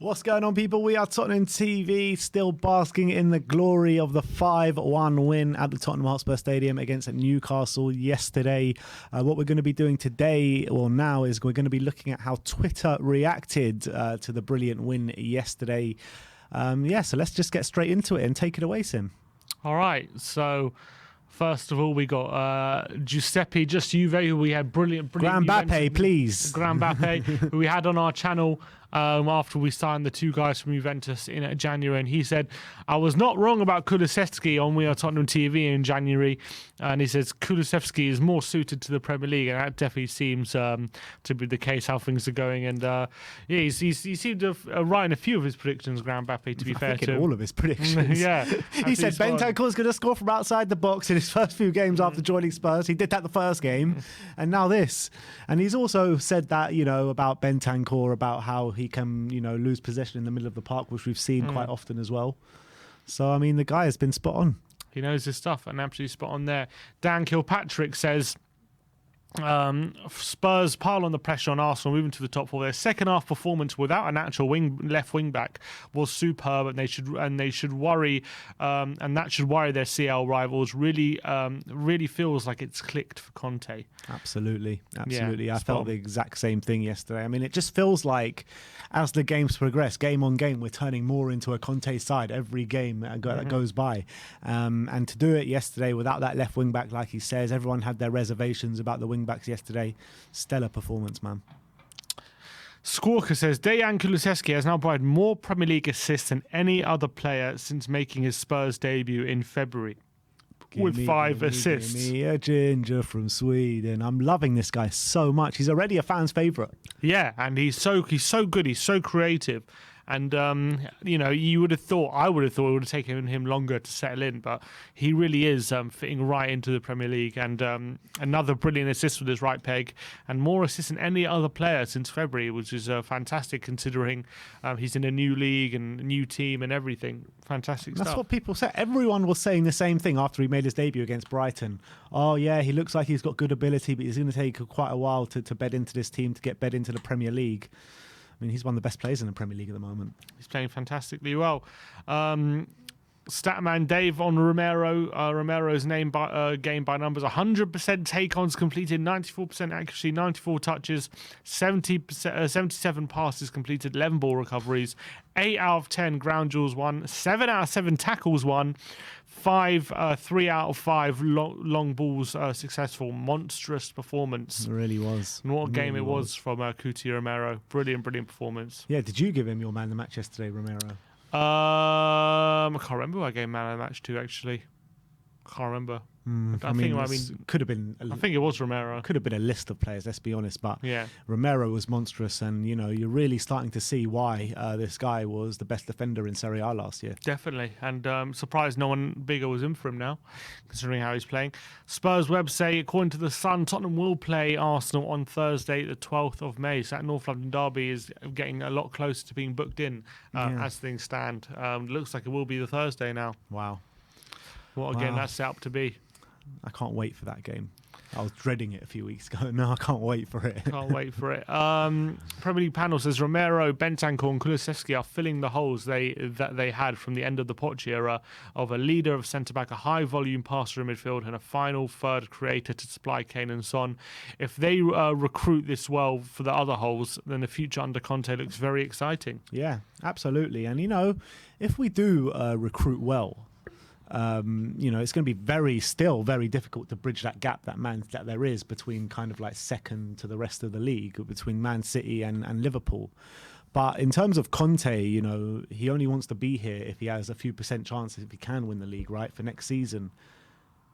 What's going on, people? We are Tottenham TV, still basking in the glory of the 5-1 win at the Tottenham Hotspur Stadium against Newcastle yesterday. What we're going to be doing today, well now, is we're going to be looking at how Twitter reacted to the brilliant win yesterday. So let's just get straight into it and take it away, Sim. All right, so first of all, we got Giuseppe Just Juve, who we had brilliant Mbappe, please. Mbappe, who we had on our channel after we signed the two guys from Juventus in January, and he said, I was not wrong about Kulusevski on We Are Tottenham TV in January, and he says Kulusevski is more suited to the Premier League, and that definitely seems to be the case, how things are going, and he seemed to right in a few of his predictions, Mbappe, to be fair to him. All of his predictions. Yeah. He said Bentancur's going to score from outside the box in his first few games after joining Spurs. He did that the first game, and now this. And he's also said that, about Bentancur, about how he can, lose possession in the middle of the park, which we've seen quite often as well. So, I mean, the guy has been spot on. He knows his stuff, and absolutely spot on there. Dan Kilpatrick says, Spurs pile on the pressure on Arsenal, moving to the top four. Their second half performance without an actual left wing back was superb, and they should worry, and that should worry their CL rivals. Really feels like it's clicked for Conte. Absolutely. Yeah, I felt the exact same thing yesterday. I mean, it just feels like as the games progress, game on game, we're turning more into a Conte side every game that goes by. And to do it yesterday without that left wing back, like he says, everyone had their reservations about the wing backs yesterday. Stellar performance, man. Squawker says Dejan Kulusevski has now provided more Premier League assists than any other player since making his Spurs debut in February. With 5 assists. Give me a ginger from Sweden. I'm loving this guy so much. He's already a fan's favourite. Yeah, and he's so good. He's so creative. And, you would have thought, I would have thought it would have taken him longer to settle in, but he really is fitting right into the Premier League. And another brilliant assist with his right peg, and more assists than any other player since February, which is fantastic considering he's in a new league and a new team and everything. Fantastic stuff. That's what people said. Everyone was saying the same thing after he made his debut against Brighton. Oh, yeah, he looks like he's got good ability, but he's going to take quite a while to bed into this team, to get bed into the Premier League. I mean, he's one of the best players in the Premier League at the moment. He's playing fantastically well. Statman Dave on Romero. Romero's game by numbers: 100% take-ons completed, 94% accuracy, 94 touches, 77 passes completed, 11 ball recoveries, 8 out of 10 ground duels won, 7 out of 7 tackles won, 3 out of 5 long balls successful. Monstrous performance. It really was. And what a game it was from Cuti Romero. Brilliant performance. Yeah, did you give him your man of the match yesterday, Romero? I can't remember who I gave man of the match to, actually. Can't remember. I think it was Romero. Could have been a list of players, let's be honest, but yeah, Romero was monstrous, and you're really starting to see why this guy was the best defender in Serie A last year. Definitely, and surprised no one bigger was in for him now, considering how he's playing. Spurs web say, according to the Sun, Tottenham will play Arsenal on Thursday, the 12th of May. So that North London derby is getting a lot closer to being booked in as things stand. Looks like it will be the Thursday now. Wow. What a game that's set up to be. I can't wait for that game. I was dreading it a few weeks ago. No, I can't wait for it. Can't wait for it. Premier League panel says Romero, Bentancur and Kulusevski are filling the holes that they had from the end of the Poch era of a leader of centre-back, a high-volume passer in midfield, and a final third creator to supply Kane and Son. If they recruit this well for the other holes, then the future under Conte looks very exciting. Yeah, absolutely. And, if we do recruit well, it's going to be very difficult to bridge that gap that there is between kind of like second to the rest of the league, between Man City and Liverpool. But in terms of Conte, he only wants to be here if he has a few % chances, if he can win the league, right, for next season.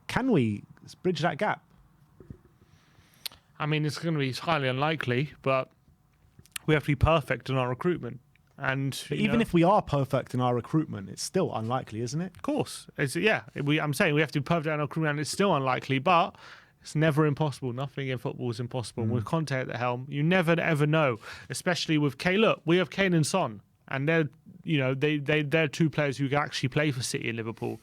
Can we bridge that gap? I mean, it's going to be highly unlikely, but we have to be perfect in our recruitment. And even if we are perfect in our recruitment, it's still unlikely, isn't it? Of course. I'm saying we have to be perfect in our recruitment, and it's still unlikely, but it's never impossible. Nothing in football is impossible. With Conte at the helm, you never ever know, especially with Kane. Look, we have Kane and Son, and they're two players who can actually play for City and Liverpool.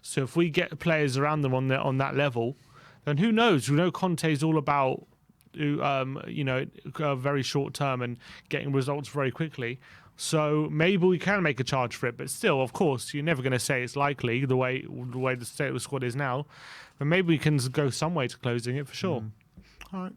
So if we get players around them on that level, then who knows? We know Conte's all about very short term and getting results very quickly. So maybe we can make a charge for it, but still, of course, you're never going to say it's likely the way the state of the squad is now. But maybe we can go some way to closing it for sure. All right.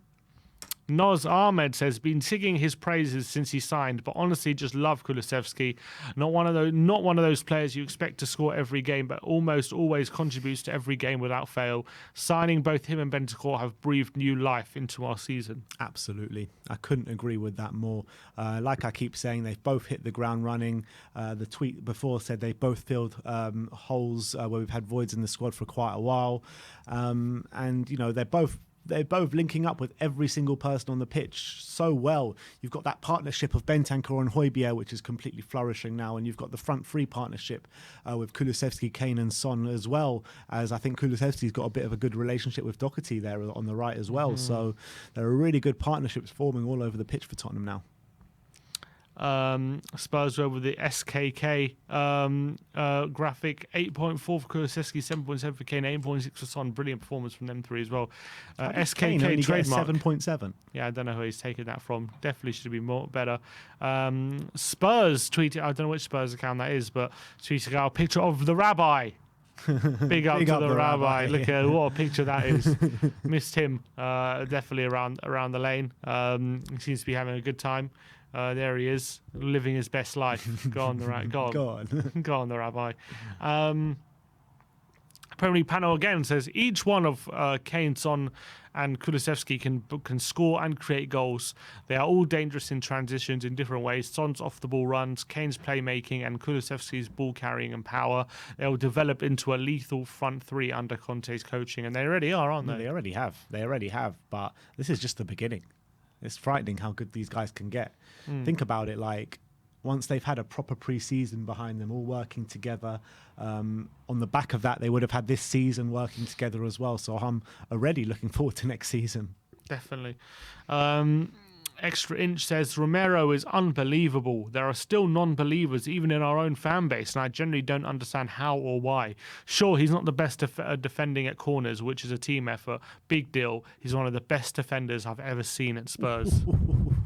Noz Ahmed says, been singing his praises since he signed, but honestly just love Kulusevski. Not one of those players you expect to score every game, but almost always contributes to every game without fail. Signing both him and Bentancur have breathed new life into our season. Absolutely. I couldn't agree with that more. Like I keep saying, they've both hit the ground running. The tweet before said they both filled holes where we've had voids in the squad for quite a while. And, you know, they're both linking up with every single person on the pitch so well. You've got that partnership of Bentancur and Højbjerg, which is completely flourishing now, and you've got the front three partnership with Kulusevski, Kane and Son, as well as I think Kulusevski's got a bit of a good relationship with Doherty there on the right as well. So there are really good partnerships forming all over the pitch for Tottenham now. Spurs over the SKK graphic, 8.4 for Kulusevski, 7.7 for Kane, 8.6 for Son. Brilliant performance from them three as well. SKK trademark 7.7. Yeah, I don't know who he's taken that from. Definitely should be more better. Spurs tweeted, I don't know which Spurs account that is, but tweeted out a picture of the rabbi. Big up to the rabbi. Look at what a picture that is. Missed him. Definitely around the lane. He seems to be having a good time. There he is, living his best life. Go on, the go on, the rabbi. Premier League panel again says each one of Kane, Son, and Kulusevski can score and create goals. They are all dangerous in transitions in different ways. Son's off the ball runs, Kane's playmaking, and Kulusevski's ball carrying and power. They'll develop into a lethal front three under Conte's coaching, and they already are, aren't they? They already have. But this is just the beginning. It's frightening how good these guys can get. Think about it, like once they've had a proper pre-season behind them, all working together. On the back of that, they would have had this season working together as well. So I'm already looking forward to next season. Definitely. Extra Inch says, Romero is unbelievable. There are still non-believers even in our own fan base, and I generally don't understand how or why. Sure, he's not the best defending at corners, which is a team effort. Big deal. He's one of the best defenders I've ever seen at Spurs.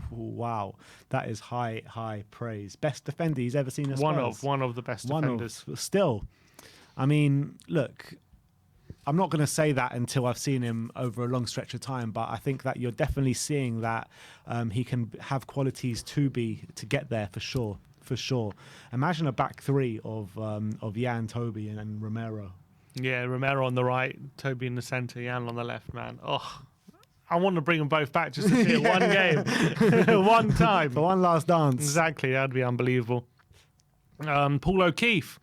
Wow, that is high praise. Best defender he's ever seen at Spurs. One of the best defenders. Still, I mean, look, I'm not going to say that until I've seen him over a long stretch of time, but I think that you're definitely seeing that he can have qualities to get there for sure. Imagine a back three of Jan, Toby, and Romero. Yeah, Romero on the right, Toby in the centre, Jan on the left, man. Oh, I want to bring them both back just to see it one game, one time. For one last dance. Exactly, that'd be unbelievable. Paul O'Keefe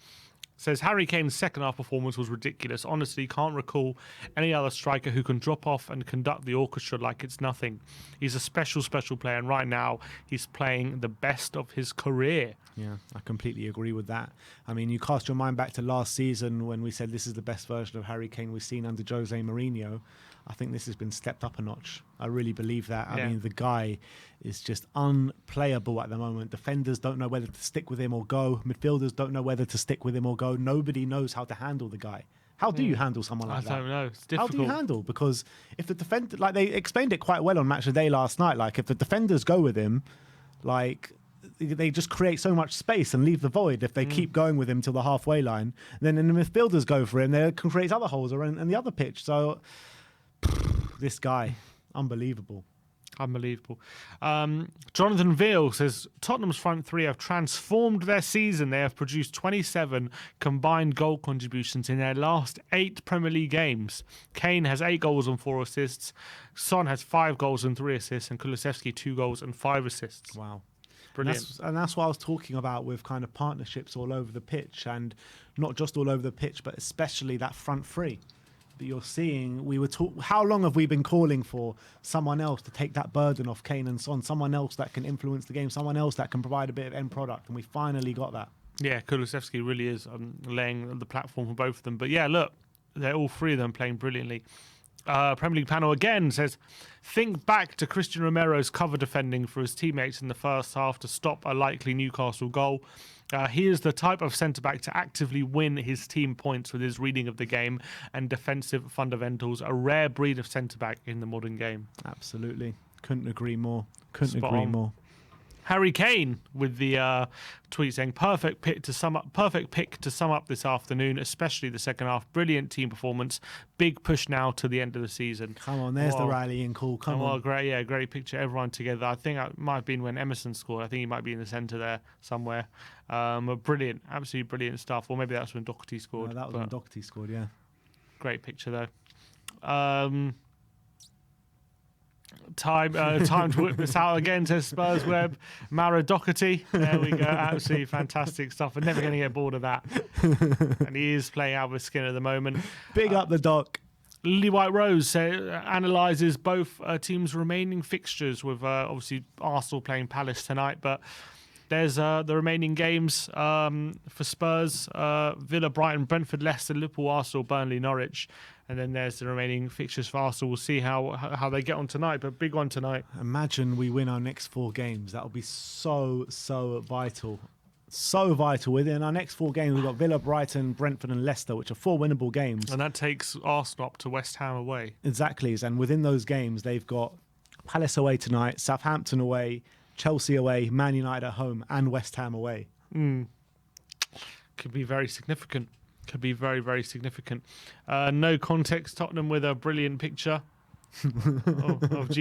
says Harry Kane's second half performance was ridiculous. Honestly, can't recall any other striker who can drop off and conduct the orchestra like it's nothing. He's a special player, and right now he's playing the best of his career. Yeah, I completely agree with that. I mean, you cast your mind back to last season when we said this is the best version of Harry Kane we've seen under Jose Mourinho. I think this has been stepped up a notch. I really believe that. I mean, the guy is just unplayable at the moment. Defenders don't know whether to stick with him or go. Midfielders don't know whether to stick with him or go. Nobody knows how to handle the guy. How do you handle someone like that? I don't know. It's difficult. How do you handle? Because if the defender, like they explained it quite well on Match of the Day last night, like if the defenders go with him, like they just create so much space and leave the void if they keep going with him till the halfway line. Then the midfielders go for him, they can create other holes around in the other pitch. So this guy, unbelievable. Jonathan Veal says Tottenham's front three have transformed their season. They have produced 27 combined goal contributions in their last 8 Premier League games. Kane has 8 goals and 4 assists. Son has 5 goals and 3 assists, and Kulusevski 2 goals and 5 assists. Wow. Brilliant. And that's what I was talking about with kind of partnerships all over the pitch, and not just all over the pitch, but especially that front three. You're seeing, how long have we been calling for someone else to take that burden off Kane and Son, someone else that can influence the game, someone else that can provide a bit of end product, and we finally got that. Yeah, Kulusevski really is laying the platform for both of them. But yeah, look, they're all three of them playing brilliantly. Premier League panel again says, think back to Christian Romero's cover defending for his teammates in the first half to stop a likely Newcastle goal. He is the type of centre-back to actively win his team points with his reading of the game and defensive fundamentals, a rare breed of centre-back in the modern game. Absolutely. Couldn't agree more. Harry Kane with the tweet saying perfect pick to sum up this afternoon, especially the second half. Brilliant team performance. Big push now to the end of the season. Come on, there's the rallying call. Come on. Great picture. Everyone together. I think it might have been when Emerson scored. I think he might be in the centre there somewhere. Brilliant, absolutely brilliant stuff. Or maybe that's when Doherty scored. No, that was when Doherty scored, yeah. Great picture though. Time to whip this out again, says Spurs Web. Mara Doherty. There we go. Absolutely fantastic stuff. We're never going to get bored of that. And he is playing out with skin at the moment. Big up the Doc. Lily White Rose analyses both teams' remaining fixtures with obviously Arsenal playing Palace tonight, but there's the remaining games for Spurs: Villa, Brighton, Brentford, Leicester, Liverpool, Arsenal, Burnley, Norwich. And then there's the remaining fixtures for Arsenal. We'll see how they get on tonight, but big one tonight. Imagine we win our next 4 games. That will be so vital. So vital. Within our next 4 games, we've got Villa, Brighton, Brentford and Leicester, which are 4 winnable games. And that takes Arsenal up to West Ham away. Exactly. And within those games, they've got Palace away tonight, Southampton away, Chelsea away, Man United at home and West Ham away. Could be very significant. Could be very, very significant. No context. Tottenham with a brilliant picture of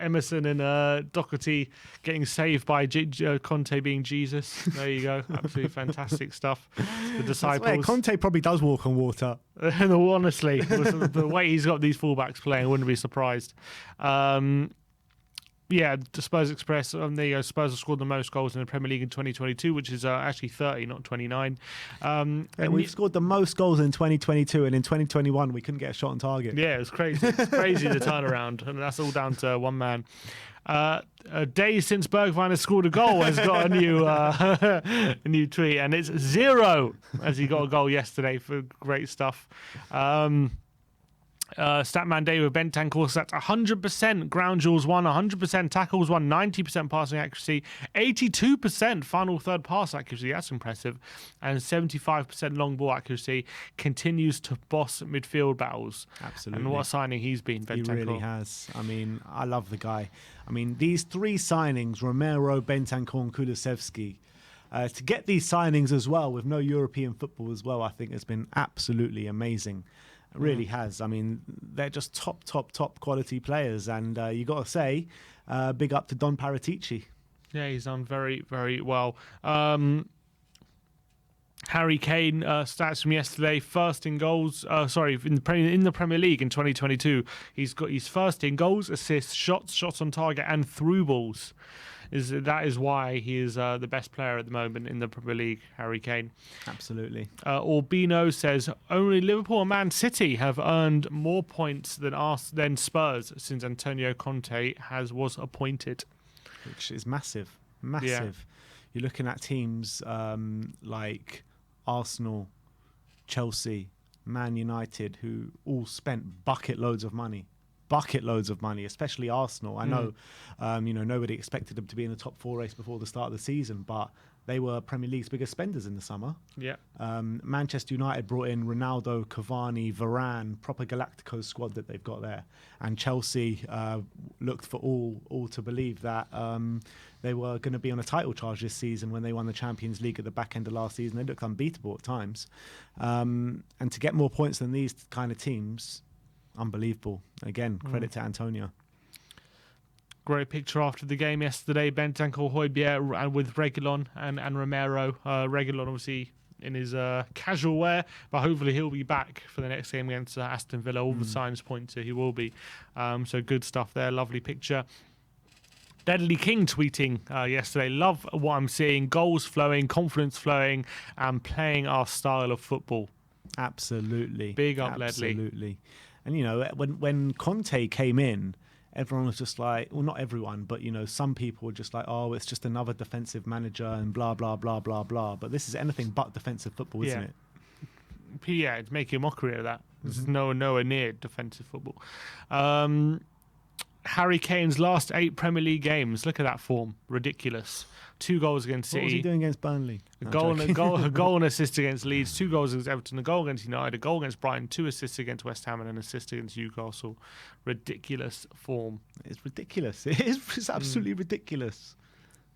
Emerson and Doherty getting saved by Conte being Jesus. There you go. Absolutely fantastic stuff. The disciples. Conte probably does walk on water. Honestly, the way he's got these fullbacks playing, I wouldn't be surprised. Yeah, the Spurs Express, there you go. Spurs have scored the most goals in the Premier League in 2022, which is actually 30, not 29. We've scored the most goals in 2022, and in 2021, we couldn't get a shot on target. Yeah, it was crazy. It's crazy the turnaround, and that's all down to one man. A day since Bergwijn has scored a goal has got a new tweet, and it's 0 as he got a goal yesterday for great stuff. Statman Day with Bentancur stats 100% ground duels won, 100% tackles won, 90% passing accuracy, 82% final third pass accuracy. That's impressive, and 75% long ball accuracy. Continues to boss midfield battles. Absolutely. And what a signing he's been, Bentancur. He really has. I mean, I love the guy. I mean, these 3 signings, Romero, Bentancur and Kulusevski, to get these signings as well with no European football as well, I think has been absolutely amazing. It really has. I mean, they're just top quality players. And you got to say, big up to Don Paratici. Yeah, he's done very, very well. Harry Kane stats from yesterday: first in goals. In the Premier League in 2022, he's got his first in goals, assists, shots on target, and through balls. That is why he is the best player at the moment in the Premier League, Harry Kane. Absolutely. Orbino says only Liverpool and Man City have earned more points than Spurs since Antonio Conte was appointed, which is massive. Yeah. You're looking at teams like Arsenal, Chelsea, Man United, who all spent bucket loads of money, especially Arsenal. I know, nobody expected them to be in the top 4 race before the start of the season, but they were Premier League's biggest spenders in the summer. Yeah. Manchester United brought in Ronaldo, Cavani, Varane, proper Galacticos squad that they've got there. And Chelsea looked for all to believe that they were going to be on a title charge this season when they won the Champions League at the back end of last season. They looked unbeatable at times. And to get more points than these kind of teams, unbelievable. Again, credit to Antonio. Great picture after the game yesterday. Bentancur, Højbjerg with Reguilon and Romero. Reguilon obviously in his casual wear, but hopefully he'll be back for the next game against Aston Villa. All the signs point to he will be. So good stuff there. Lovely picture. Deadly King tweeting yesterday, love what I'm seeing. Goals flowing, confidence flowing, and playing our style of football. Absolutely. Big up, Ledley. Absolutely. And, when Conte came in, everyone was just like, well, not everyone, but, some people were just like, oh, it's just another defensive manager and blah, blah, blah, blah, blah. But this is anything but defensive football, isn't it? Yeah, it's making a mockery of that. This is nowhere near defensive football. Harry Kane's last 8 Premier League games, look at that form. Ridiculous. 2 goals against City. What was he doing against Burnley? A goal and assist against Leeds, 2 goals against Everton, a goal against United, a goal against Brighton, 2 assists against West Ham, and an assist against Newcastle. Ridiculous form. It's ridiculous. It's absolutely ridiculous.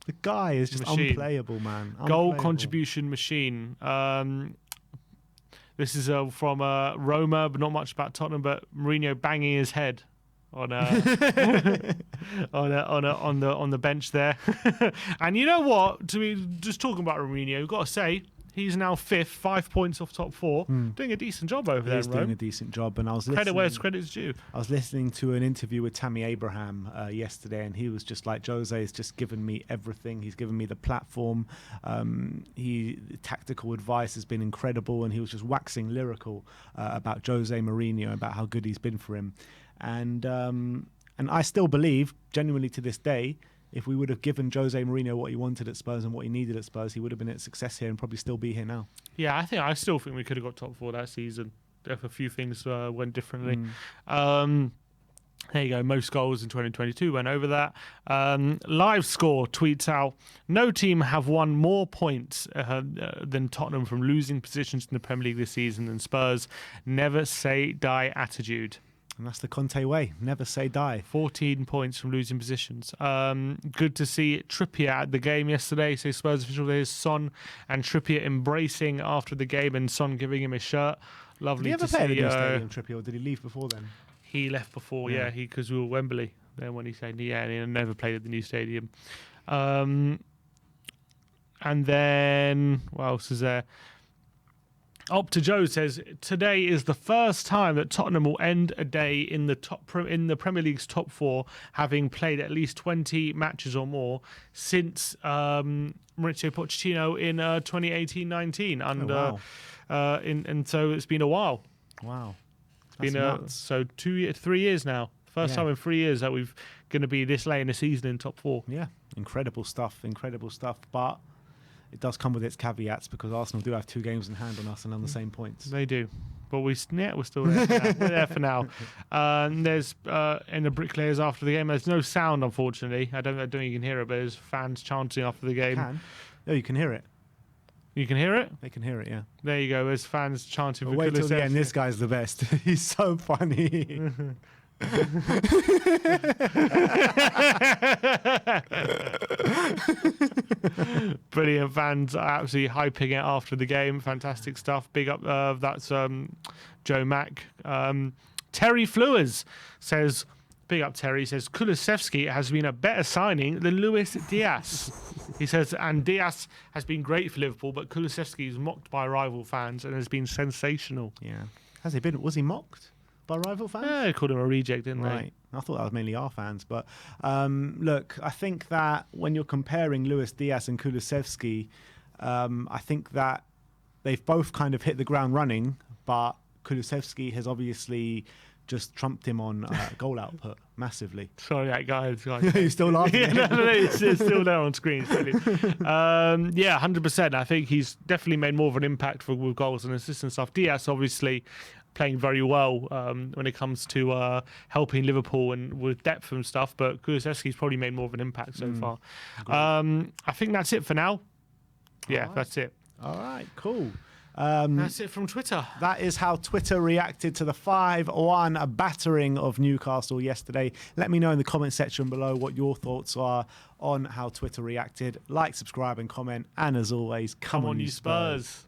The guy is just Machine. unplayable, man. Goal Unplayable. contribution machine. This is from Roma, but not much about Tottenham. But Mourinho banging his head on on the bench there. And you know what? To be just talking about Mourinho, you've got to say he's now 5th, 5 points off top 4, doing a decent job over there. He's doing a decent job, and I was credit where listening. credit's due. I was listening to an interview with Tammy Abraham yesterday, and he was just like, Jose has just given me everything. He's given me the platform. Tactical advice has been incredible, and he was just waxing lyrical about Jose Mourinho, about how good he's been for him. And I still believe, genuinely to this day, if we would have given Jose Mourinho what he wanted at Spurs and what he needed at Spurs, he would have been a success here and probably still be here now. Yeah, I still think we could have got top 4 that season if a few things went differently. There you go. Most goals in 2022 went over that. Live Score tweets out, no team have won more points than Tottenham from losing positions in the Premier League this season than Spurs. Never say die attitude. And that's the Conte way. Never say die. 14 points from losing positions. Good to see Trippier at the game yesterday. So Spurs official, there's Son and Trippier embracing after the game and Son giving him his shirt. Lovely to see. Did he ever play at the new stadium, Trippier, or did he leave before then? He left before, because we were Wembley. Then when he said, and he never played at the new stadium. And then, what else is there? Up to Joe says, today is the first time that Tottenham will end a day in the Premier League's top 4, having played at least 20 matches or more since Mauricio Pochettino in 2018-19. And so it's been a while. Wow, It's been so 3 years now. First time in 3 years that we've going to be this late in the season in top 4. Yeah, incredible stuff. But it does come with its caveats because Arsenal do have 2 games in hand on us and on the same points. They do. But we're still there for now. We're there for now. There's in the Bricklayers after the game. There's no sound, unfortunately. I don't think you can hear it, but there's fans chanting after the game. No, you can hear it. You can hear it? They can hear it, yeah. There you go. There's fans chanting for Wait till the end. Kulusevski. This guy's the best. He's so funny. Brilliant. Fans are absolutely hyping it after the game. Fantastic stuff. Big up. That's Joe Mack. Terry Flewers says, big up Terry, says Kulusevski has been a better signing than Luis Diaz. He says, and Diaz has been great for Liverpool, but Kulusevski is mocked by rival fans and has been sensational. Yeah. Has he been? Was he mocked by rival fans? Yeah, they called him a reject, didn't Right. I thought that was mainly our fans. But look, I think that when you're comparing Luis Diaz and Kulusevski, I think that they've both kind of hit the ground running, but Kulusevski has obviously just trumped him on goal output massively. Sorry, that guy. You're still laughing. Yeah, no, it's still there on screen. Yeah, 100%. I think he's definitely made more of an impact with goals and assists and stuff. Diaz, obviously, playing very well when it comes to helping Liverpool and with depth and stuff, but Kulusevski's probably made more of an impact so far. I think that's it for now. Yeah, that's it. All right, cool. That's it from Twitter. That is how Twitter reacted to the 5-1 battering of Newcastle yesterday. Let me know in the comment section below what your thoughts are on how Twitter reacted. Like, subscribe and comment. And as always, come on you Spurs.